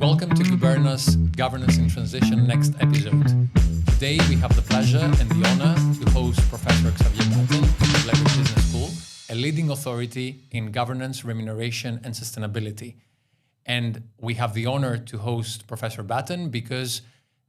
Welcome to GUBERNA's Governance in Transition next episode. Today we have the pleasure and the honor to host Professor Xavier Baeten from the Vlerick Business School, a leading authority in governance, remuneration and sustainability. And we have the honor to host Professor Baeten because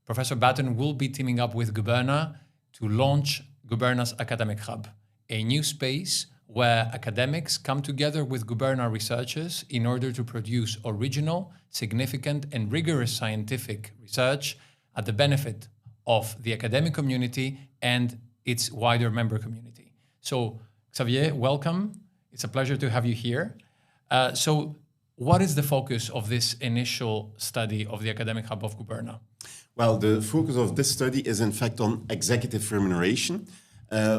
Professor Baeten will be teaming up with GUBERNA to launch GUBERNA's Academic Hub, a new space where academics come together with GUBERNA researchers in order to produce original, significant and rigorous scientific research at the benefit of the academic community and its wider member community. So, Xavier, welcome. It's a pleasure to have you here. So, what is the focus of this initial study of the Academic Hub of GUBERNA? Well, the focus of this study is in fact on executive remuneration,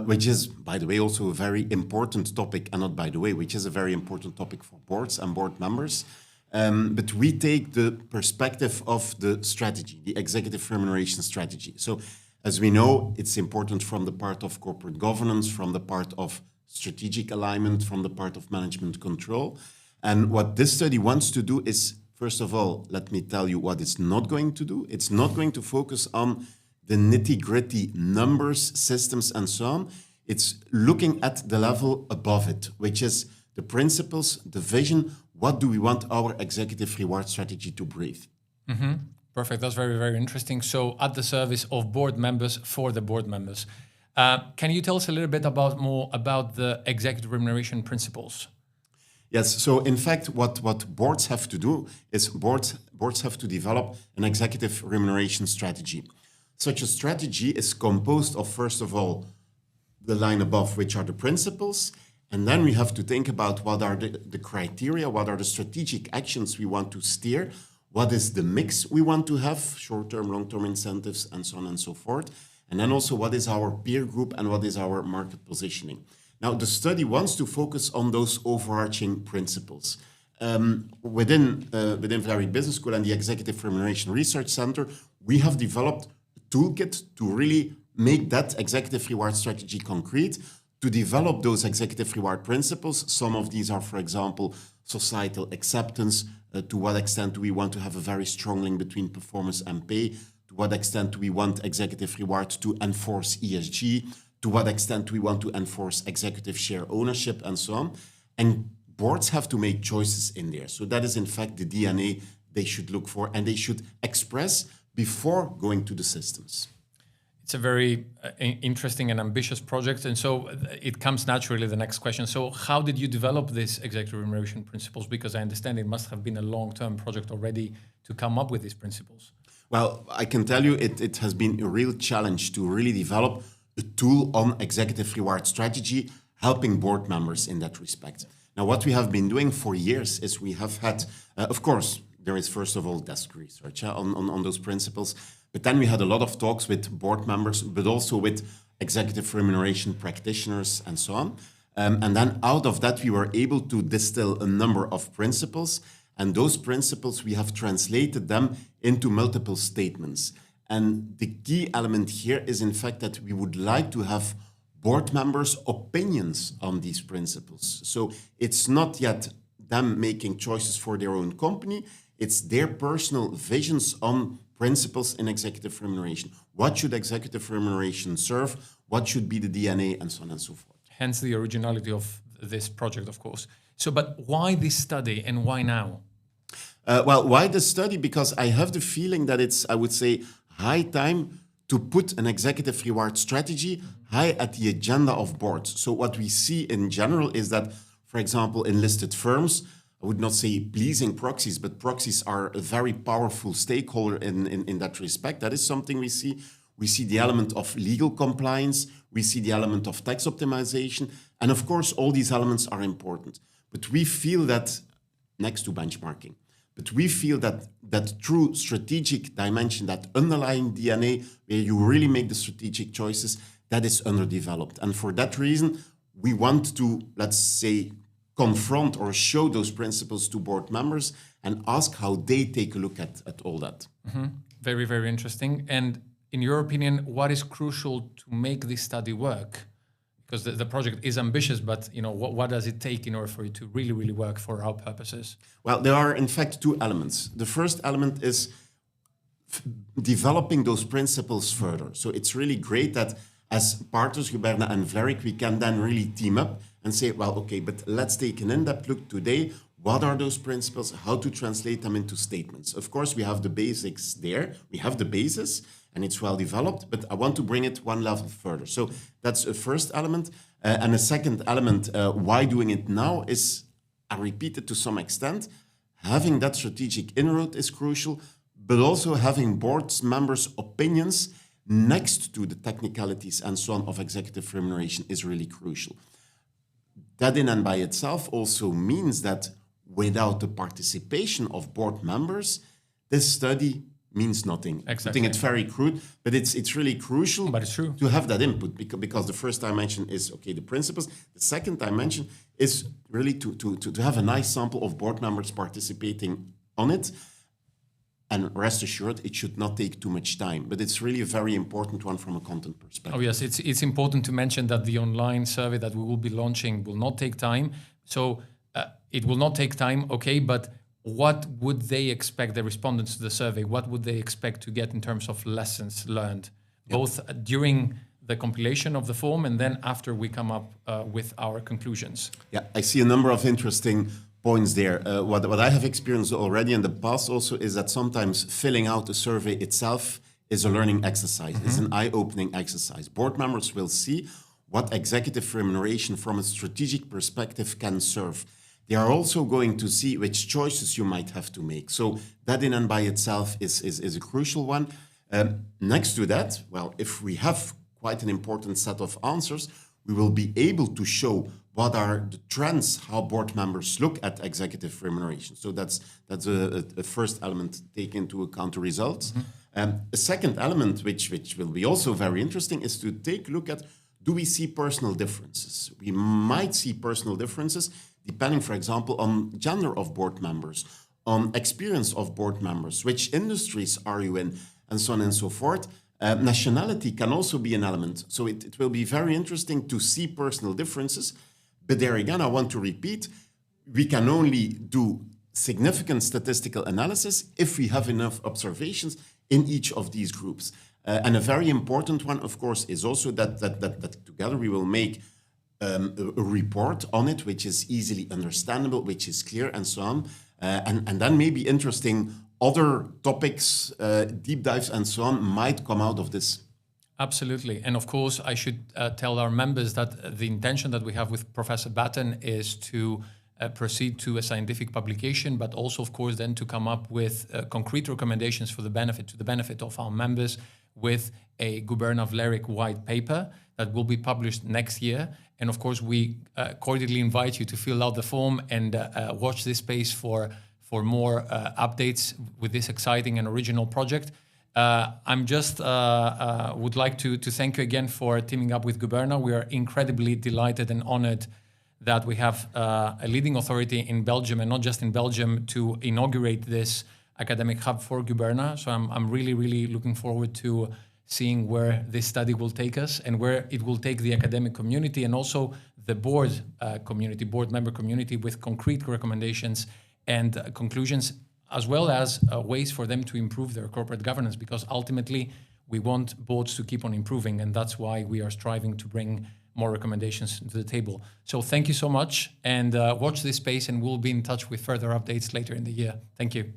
which is, by the way, also a very important topic, and not by the way, which is a very important topic for boards and board members. But we take the perspective of the strategy, the executive remuneration strategy. So, as we know, it's important from the part of corporate governance, from the part of strategic alignment, from the part of management control. And what this study wants to do is, first of all, let me tell you what it's not going to do. It's not going to focus on the nitty-gritty numbers, systems, and so on. It's looking at the level above it, which is the principles, the vision. What do we want our executive reward strategy to brief? Mm-hmm. Perfect. That's very, very interesting. So at the service of board members for the board members. Can you tell us a little bit more about the executive remuneration principles? Yes. So in fact, what boards have to do is boards have to develop an executive remuneration strategy. Such a strategy is composed of, first of all, the line above, which are the principles. And then we have to think about what are the criteria, what are the strategic actions we want to steer, what is the mix we want to have, short-term, long-term incentives, and so on and so forth. And then also what is our peer group and what is our market positioning. Now, the study wants to focus on those overarching principles. Within Vlerick Business School and the Executive Remuneration Research Center, we have developed toolkit to really make that executive reward strategy concrete, to develop those executive reward principles. Some of these are, for example, societal acceptance. To what extent do we want to have a very strong link between performance and pay? To what extent do we want executive reward to enforce ESG? To what extent do we want to enforce executive share ownership and so on? And boards have to make choices in there. So that is in fact the DNA they should look for and they should express before going to the systems. It's a very interesting and ambitious project. And so it comes naturally the next question. So how did you develop this executive remuneration principles? Because I understand it must have been a long-term project already to come up with these principles. Well, I can tell you it has been a real challenge to really develop a tool on executive reward strategy, helping board members in that respect. Now, what we have been doing for years is we have had, of course, there is first of all desk research on those principles, but then we had a lot of talks with board members, but also with executive remuneration practitioners and so on. And then out of that, we were able to distill a number of principles, and those principles, we have translated them into multiple statements. And the key element here is, in fact, that we would like to have board members' opinions on these principles. So it's not yet them making choices for their own company. It's their personal visions on principles in executive remuneration. What should executive remuneration serve? What should be the DNA? And so on and so forth. Hence the originality of this project, of course. So, but why this study and why now? Well, why this study? Because I have the feeling that it's, I would say, high time to put an executive reward strategy high at the agenda of boards. So what we see in general is that, for example, in listed firms, I would not say pleasing proxies, but proxies are a very powerful stakeholder in that respect. That is something we see. We see the element of legal compliance. We see the element of tax optimization. And of course, all these elements are important. But we feel that, next to benchmarking, but we feel that that true strategic dimension, that underlying DNA, where you really make the strategic choices, that is underdeveloped. And for that reason, we want to, let's say, confront or show those principles to board members and ask how they take a look at all that. Mm-hmm. Very, very interesting. And in your opinion, what is crucial to make this study work? because the project is ambitious, but what does it take in order for it to really, really work for our purposes? Well, there are in fact two elements. The first element is developing those principles further. So it's really great that as partners, GUBERNA and Vlerick, we can then really team up and say, well, okay, but let's take an in-depth look today. What are those principles? How to translate them into statements? Of course, we have the basics there. We have the basis, and it's well developed, but I want to bring it one level further. So that's a first element. And a second element, why doing it now is, I repeat it to some extent, having that strategic inroad is crucial, but also having board members' opinions next to the technicalities and so on of executive remuneration is really crucial. That in and by itself also means that without the participation of board members, this study means nothing. Exactly. I think it's very crude, but it's really crucial but it's true. to have that input because the first dimension is, okay, the principles. The second dimension is really to have a nice sample of board members participating on it. And rest assured, it should not take too much time, but it's really a very important one from a content perspective. Oh yes, it's important to mention that the online survey that we will be launching will not take time. So it will not take time, okay, but what would they expect, the respondents to the survey, what would they expect to get in terms of lessons learned, both during the compilation of the form and then after we come up with our conclusions? Yeah, I see a number of interesting points there. What I have experienced already in the past also is that sometimes filling out a survey itself is a learning exercise, it's an eye-opening exercise. Board members will see what executive remuneration from a strategic perspective can serve. They are also going to see which choices you might have to make. So that in and by itself is a crucial one. Next to that, well, if we have quite an important set of answers, we will be able to show what are the trends, how board members look at executive remuneration. So that's a first element to take into account the results. A second element, which will be also very interesting, is to take a look at, do we see personal differences? We might see personal differences depending, for example, on gender of board members, on experience of board members, which industries are you in, and so on and so forth. Nationality can also be an element. So it will be very interesting to see personal differences. But there again, I want to repeat, we can only do significant statistical analysis if we have enough observations in each of these groups. And a very important one, of course, is also that together we will make a report on it, which is easily understandable, which is clear, and so on. And then maybe interesting other topics, deep dives, and so on might come out of this. Absolutely. And of course, I should tell our members that the intention that we have with Professor Baeten is to proceed to a scientific publication, but also, of course, then to come up with concrete recommendations for the benefit of our members with a GUBERNA Vlerick white paper that will be published next year. And of course, we cordially invite you to fill out the form and watch this space for more updates with this exciting and original project. I'm just would like to thank you again for teaming up with GUBERNA. We are incredibly delighted and honored that we have a leading authority in Belgium, and not just in Belgium, to inaugurate this academic hub for GUBERNA. So I'm really, really looking forward to seeing where this study will take us and where it will take the academic community and also the board community, board member community, with concrete recommendations and conclusions, as well as ways for them to improve their corporate governance, because ultimately we want boards to keep on improving, and that's why we are striving to bring more recommendations to the table. So thank you so much, and watch this space, and we'll be in touch with further updates later in the year. Thank you.